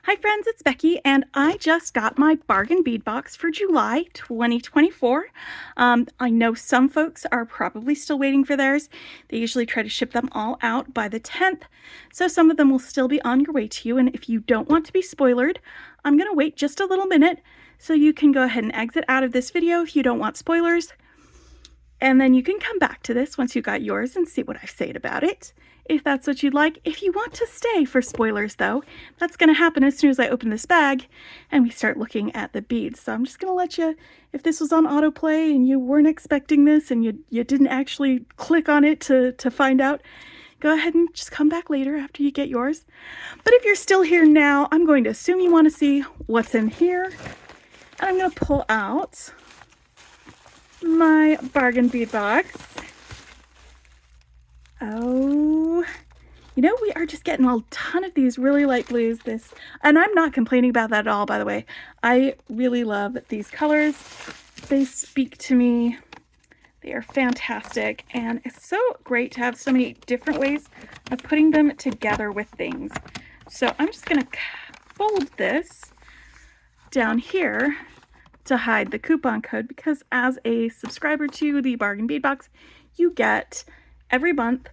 Hi friends, it's Becky, and I just got my bargain bead box for July 2024. I know some folks are probably still waiting for theirs. They usually try to ship them all out by the 10th, so some of them will still be on your way to you, and if you don't want to be spoilered, I'm going to wait just a little minute so you can go ahead and exit out of this video if you don't want spoilers. And then you can come back to this once you got yours and see what I say about it, if that's what you'd like. If you want to stay for spoilers, though, that's going to happen as soon as I open this bag and we start looking at the beads. So I'm just going to let you, if this was on autoplay and you weren't expecting this and you didn't actually click on it to find out, go ahead and just come back later after you get yours. But if you're still here now, I'm going to assume you want to see what's in here. And I'm going to pull out my bargain bead box. Oh, you know, we are just getting a ton of these really light blues. And I'm not complaining about that at all, by the way. I really love these colors. They speak to me. They are fantastic, and it's so great to have so many different ways of putting them together with things. So I'm just going to fold this down here to hide the coupon code, because as a subscriber to the bargain bead box, you get every month,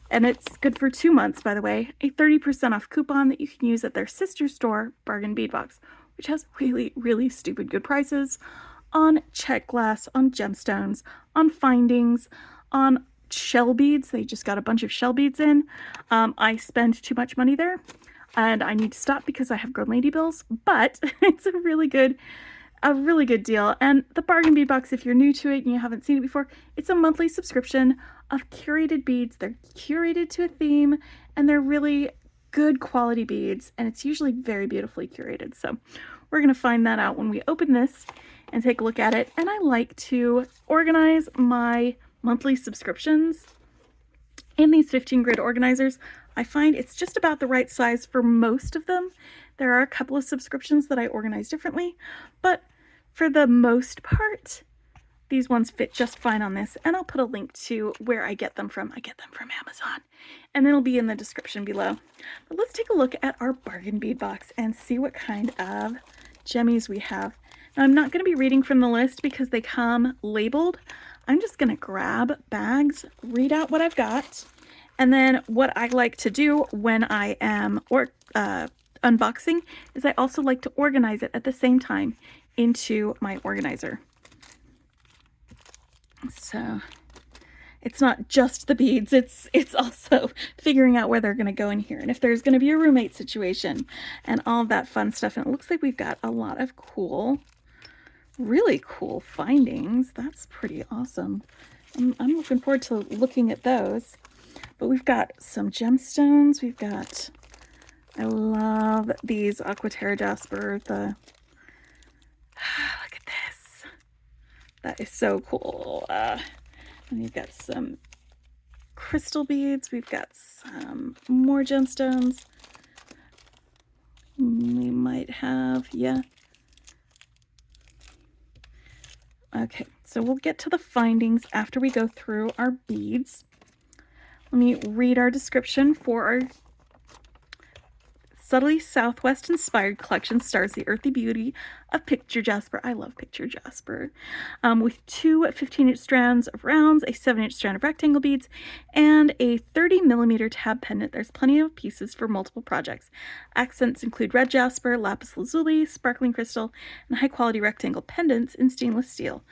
and it's good for 2 months, by the way, a 30% off coupon that you can use at their sister store, Bargain Bead Box, which has really, really stupid good prices on check glass, on gemstones, on findings, on shell beads. They just got a bunch of shell beads in. I spend too much money there, and I need to stop because I have grown lady bills, but it's a really good deal. And the bargain bead box, if you're new to it and you haven't seen it before, it's a monthly subscription of curated beads. They're curated to a theme, and they're really good quality beads, and it's usually very beautifully curated. So we're going to find that out when we open this and take a look at it. And I like to organize my monthly subscriptions in these 15 grid organizers. I find it's just about the right size for most of them. There are a couple of subscriptions that I organize differently, but for the most part, these ones fit just fine on this, and I'll put a link to where I get them from. I get them from Amazon, and it'll be in the description below. But let's take a look at our bargain bead box and see what kind of gemmies we have. Now, I'm not going to be reading from the list because they come labeled. I'm just going to grab bags, read out what I've got, and then what I like to do when I am unboxing is I also like to organize it at the same time into my organizer. So it's not just the beads, it's also figuring out where they're going to go in here, and if there's going to be a roommate situation and all of that fun stuff. And it looks like we've got a lot of cool, really cool findings. That's pretty awesome. I'm looking forward to looking at those. But we've got some gemstones. We've got, I love these Picture Jasper. Look at this. That is so cool. And we've got some crystal beads. We've got some more gemstones. We might have, yeah. Okay, so we'll get to the findings after we go through our beads. Let me read our description for our subtly Southwest inspired collection. Stars the earthy beauty of Picture Jasper. I love Picture Jasper. With two 15-inch strands of rounds, a 7-inch strand of rectangle beads, and a 30mm tab pendant. There's plenty of pieces for multiple projects. Accents include red jasper, lapis lazuli, sparkling crystal, and high-quality rectangle pendants in stainless steel.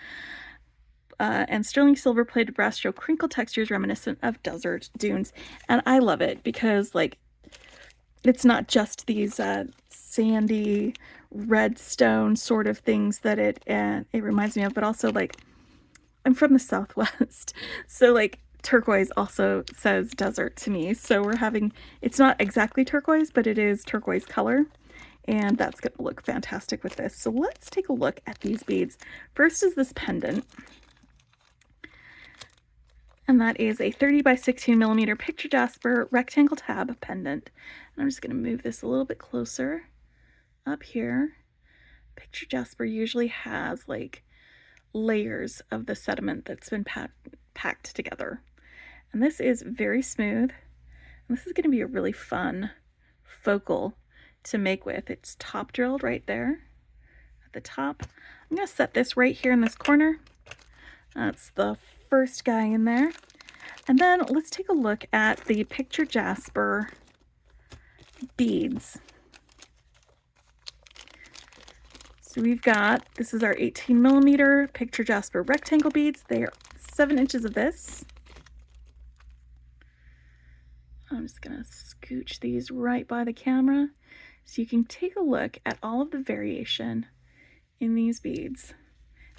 And sterling silver plated brass show crinkle textures reminiscent of desert dunes. And I love it because, like, it's not just these sandy red stone sort of things that it reminds me of, but also, like, I'm from the Southwest, so like turquoise also says desert to me. So we're having, it's not exactly turquoise, but it is turquoise color, and that's going to look fantastic with this. So let's take a look at these beads. First is this pendant. And that is a 30 by 16mm Picture Jasper rectangle tab pendant. And I'm just going to move this a little bit closer up here. Picture Jasper usually has like layers of the sediment that's been packed together. And this is very smooth. And this is going to be a really fun focal to make with. It's top drilled right there at the top. I'm going to set this right here in this corner. That's the first guy in there. And then let's take a look at the Picture Jasper beads. So we've got, this is our 18mm Picture Jasper rectangle beads. They are 7 inches of this. I'm just going to scooch these right by the camera so you can take a look at all of the variation in these beads.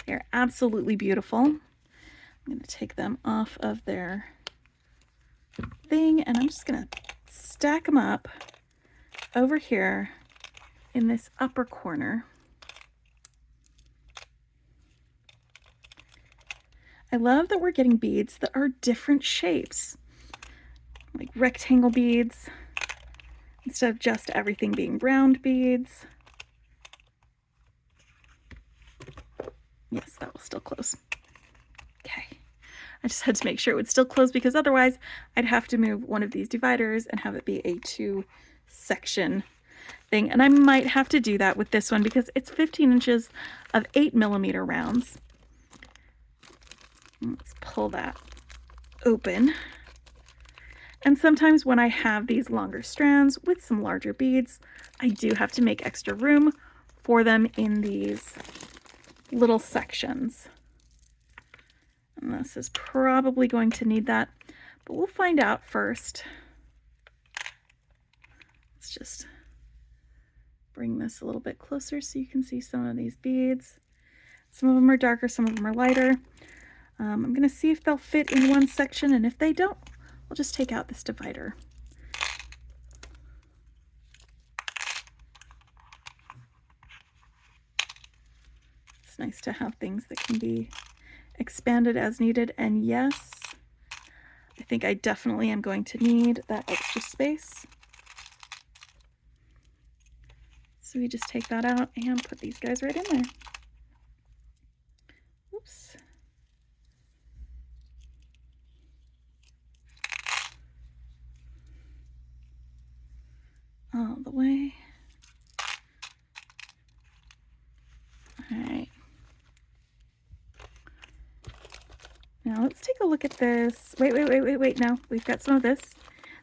They're absolutely beautiful. I'm going to take them off of their thing and I'm just going to stack them up over here in this upper corner. I love that we're getting beads that are different shapes, like rectangle beads, instead of just everything being round beads. Yes, that will still close. Okay. I just had to make sure it would still close because otherwise I'd have to move one of these dividers and have it be a 2-section thing. And I might have to do that with this one because it's 15 inches of 8mm rounds. Let's pull that open. And sometimes when I have these longer strands with some larger beads, I do have to make extra room for them in these little sections. And this is probably going to need that, but we'll find out first. Let's just bring this a little bit closer so you can see some of these beads. Some of them are darker, some of them are lighter. I'm going to see if they'll fit in one section, and if they don't, we'll just take out this divider. It's nice to have things that can be expanded as needed, and yes, I think I definitely am going to need that extra space. So we just take that out and put these guys right in there. Oops. All the way. All right. Now let's take a look at this. Wait. No, we've got some of this.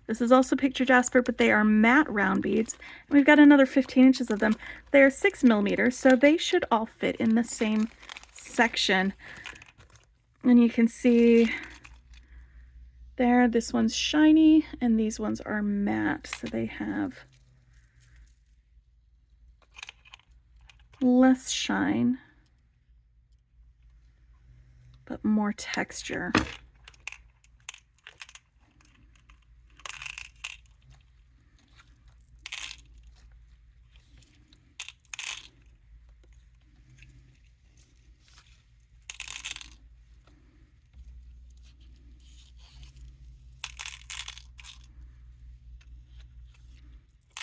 This is also Picture Jasper, but they are matte round beads. And we've got another 15 inches of them. They are 6mm, so they should all fit in the same section. And you can see there, this one's shiny and these ones are matte, so they have less shine, but more texture.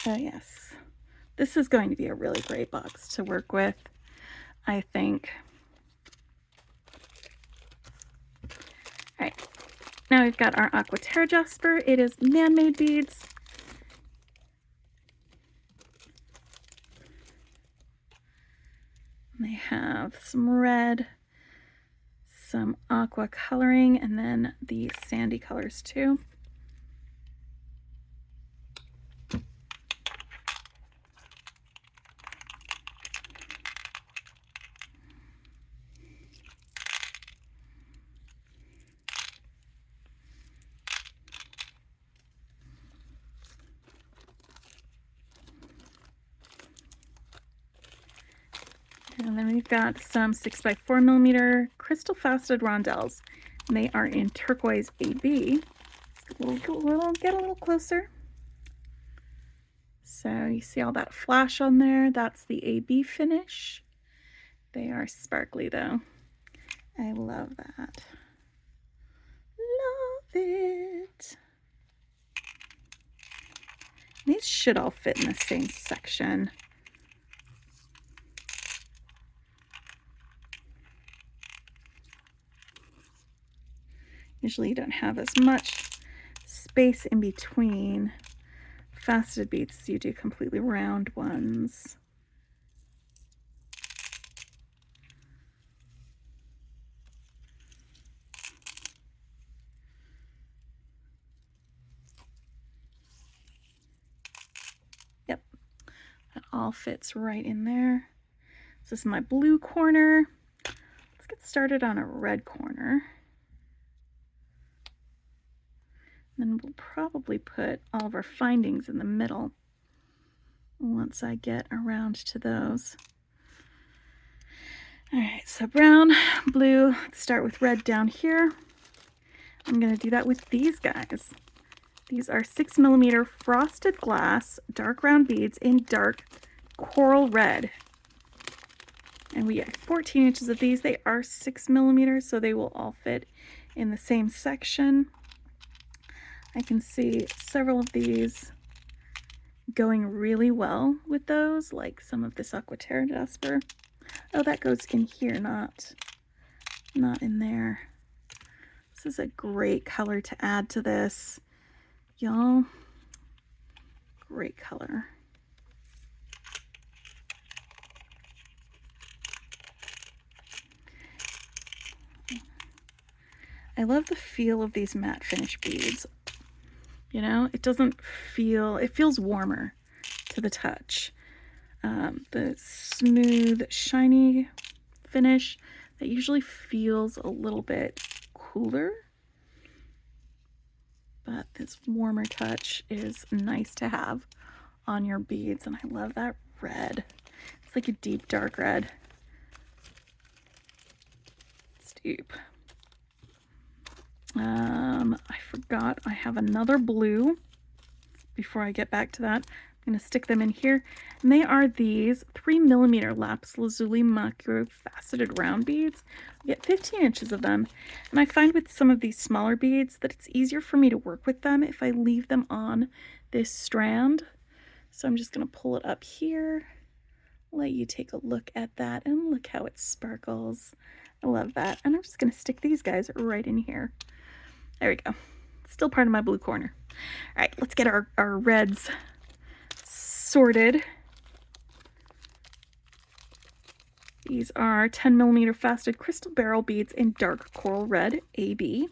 So yes, this is going to be a really great box to work with, I think. All right, now we've got our Aquaterra Jasper. It is man-made beads. They have some red, some aqua coloring, and then the sandy colors too. And then we've got some 6x4mm crystal faceted rondelles, and they are in turquoise AB. Get a little closer. So you see all that flash on there. That's the AB finish. They are sparkly though. I love that. Love it. These should all fit in the same section. Usually you don't have as much space in between faceted beads, you do completely round ones. Yep, that all fits right in there. This is my blue corner. Let's get started on a red corner. Then we'll probably put all of our findings in the middle once I get around to those. All right, so brown, blue, let's start with red down here. I'm gonna do that with these guys. These are 6mm frosted glass dark round beads in dark coral red. And we get 14 inches of these. They are 6mm, so they will all fit in the same section. I can see several of these going really well with those, like some of this Picture Jasper. Oh, that goes in here, not in there. This is a great color to add to this, y'all. Great color. I love the feel of these matte finish beads. You know, it doesn't feel, it feels warmer to the touch. The smooth, shiny finish, that usually feels a little bit cooler. But this warmer touch is nice to have on your beads, and I love that red. It's like a deep, dark red. It's deep. I forgot I have another blue. Before I get back to that, I'm going to stick them in here. And they are these 3mm lapis lazuli macro faceted round beads. I get 15 inches of them. And I find with some of these smaller beads that it's easier for me to work with them if I leave them on this strand. So I'm just going to pull it up here, let you take a look at that, and look how it sparkles. I love that. And I'm just going to stick these guys right in here. There we go. Still part of my blue corner. All right, let's get our reds sorted. These are 10mm faceted crystal barrel beads in dark coral red, AB.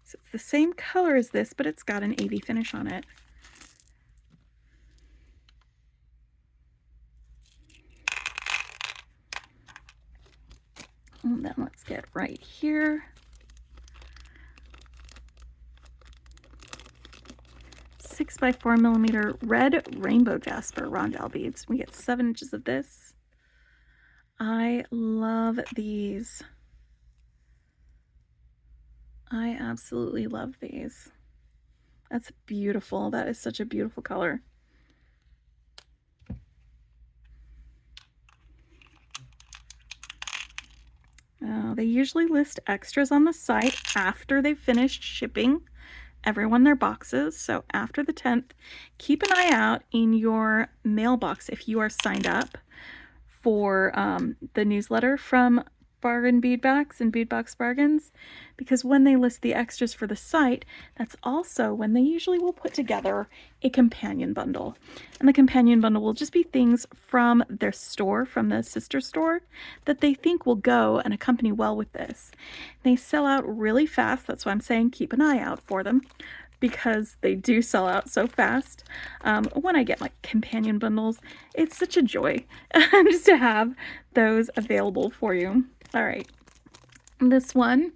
So it's the same color as this, but it's got an AB finish on it. And then let's get right here. 6x4mm red rainbow jasper rondelle beads. We get 7 inches of this. I love these. I absolutely love these. That's beautiful. That is such a beautiful color. They usually list extras on the site after they've finished shipping everyone their boxes. So after the 10th, keep an eye out in your mailbox if you are signed up for the newsletter from Bargain Bead Box and Bead Box Bargains, because when they list the extras for the site, that's also when they usually will put together a companion bundle. And the companion bundle will just be things from their store, from the sister store, that they think will go and accompany well with this. They sell out really fast. That's why I'm saying keep an eye out for them, because they do sell out so fast. When I get my companion bundles, it's such a joy just to have those available for you. All right, this one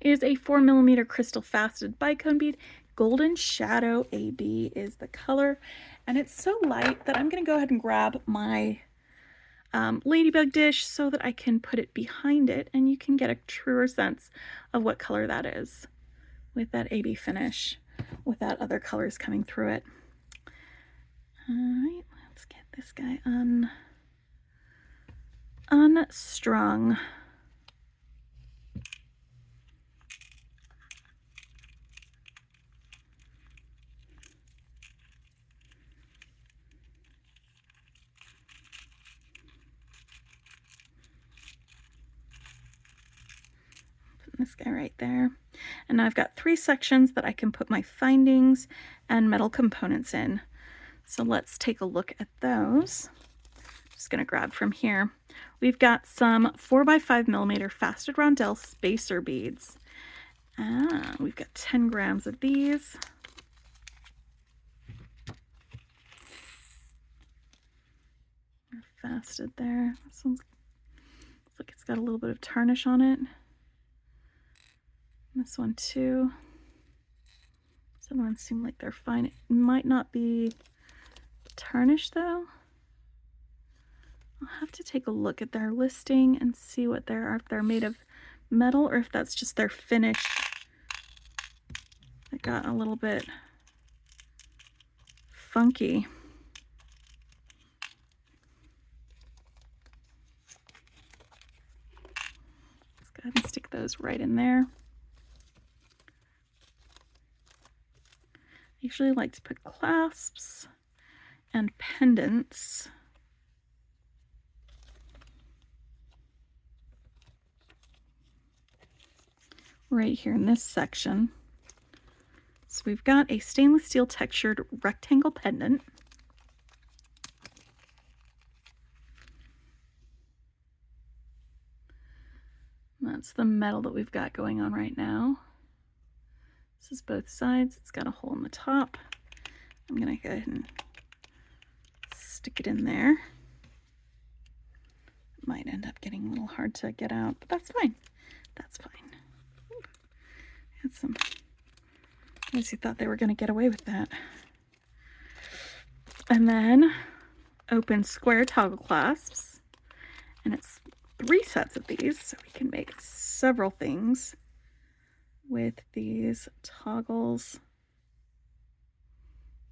is a 4mm crystal faceted bicone bead. Golden Shadow AB is the color, and it's so light that I'm going to go ahead and grab my ladybug dish so that I can put it behind it, and you can get a truer sense of what color that is with that AB finish, without other colors coming through it. All right, let's get this guy unstrung. This guy right there. And now I've got 3 sections that I can put my findings and metal components in. So let's take a look at those. Just going to grab from here. We've got some 4x5mm faceted rondelle spacer beads. We've got 10 grams of these. Faceted there. This one's looks like it's got a little bit of tarnish on it. This one too. Some ones seem like they're fine. It might not be tarnished though. I'll have to take a look at their listing and see what they are, if they're made of metal or if that's just their finish. It got a little bit funky. Let's go ahead and stick those right in there. I usually like to put clasps and pendants right here in this section. So we've got a stainless steel textured rectangle pendant. That's the metal that we've got going on right now. This is both sides. It's got a hole in the top. I'm going to go ahead and stick it in there. It might end up getting a little hard to get out, but that's fine. That's fine. Ooh. Had some, I guess you thought they were going to get away with that. And then open square toggle clasps. And it's 3 sets of these, so we can make several things with these toggles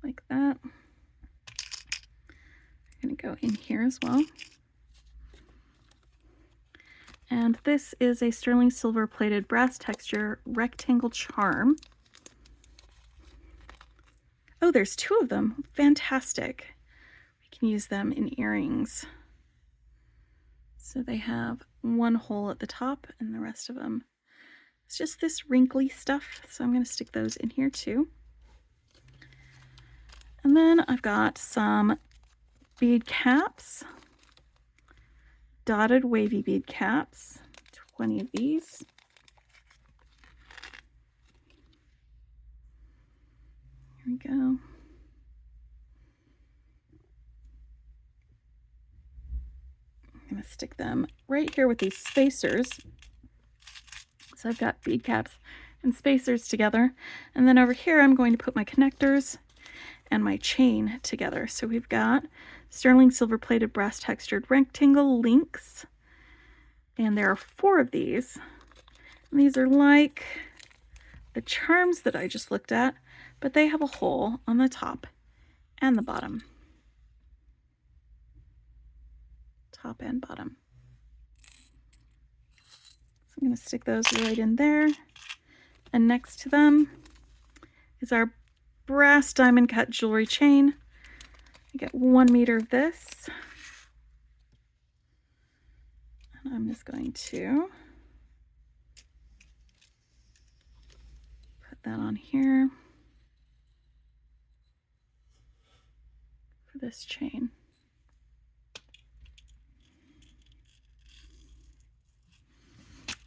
like that. I'm going to go in here as well. And this is a sterling silver plated brass texture rectangle charm. Oh, there's 2 of them. Fantastic. We can use them in earrings. So they have 1 hole at the top and the rest of them, it's just this wrinkly stuff. So I'm going to stick those in here too. And then I've got some bead caps, dotted wavy bead caps, 20 of these. Here we go. I'm going to stick them right here with these spacers. So I've got bead caps and spacers together. And then over here, I'm going to put my connectors and my chain together. So we've got sterling silver plated brass textured rectangle links. And there are 4 of these. And these are like the charms that I just looked at, but they have a hole on the top and the bottom. Top and bottom. I'm going to stick those right in there. And next to them is our brass diamond cut jewelry chain. I get 1 meter of this. And I'm just going to put that on here for this chain.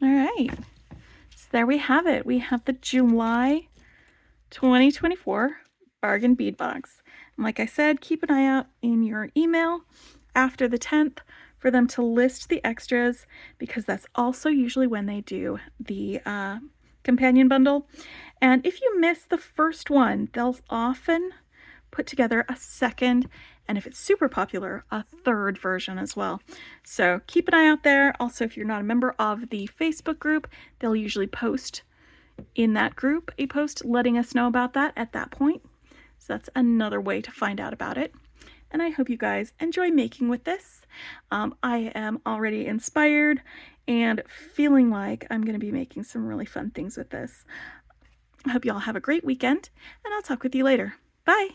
All right, so there we have it. We have the July 2024 Bargain Bead Box. And like I said, keep an eye out in your email after the 10th for them to list the extras, because that's also usually when they do the companion bundle. And if you miss the first one, they'll often put together a second, and if it's super popular, a 3rd version as well. So keep an eye out there. Also, if you're not a member of the Facebook group, they'll usually post in that group a post letting us know about that at that point. So that's another way to find out about it. And I hope you guys enjoy making with this. I am already inspired and feeling like I'm going to be making some really fun things with this. I hope you all have a great weekend, and I'll talk with you later. Bye!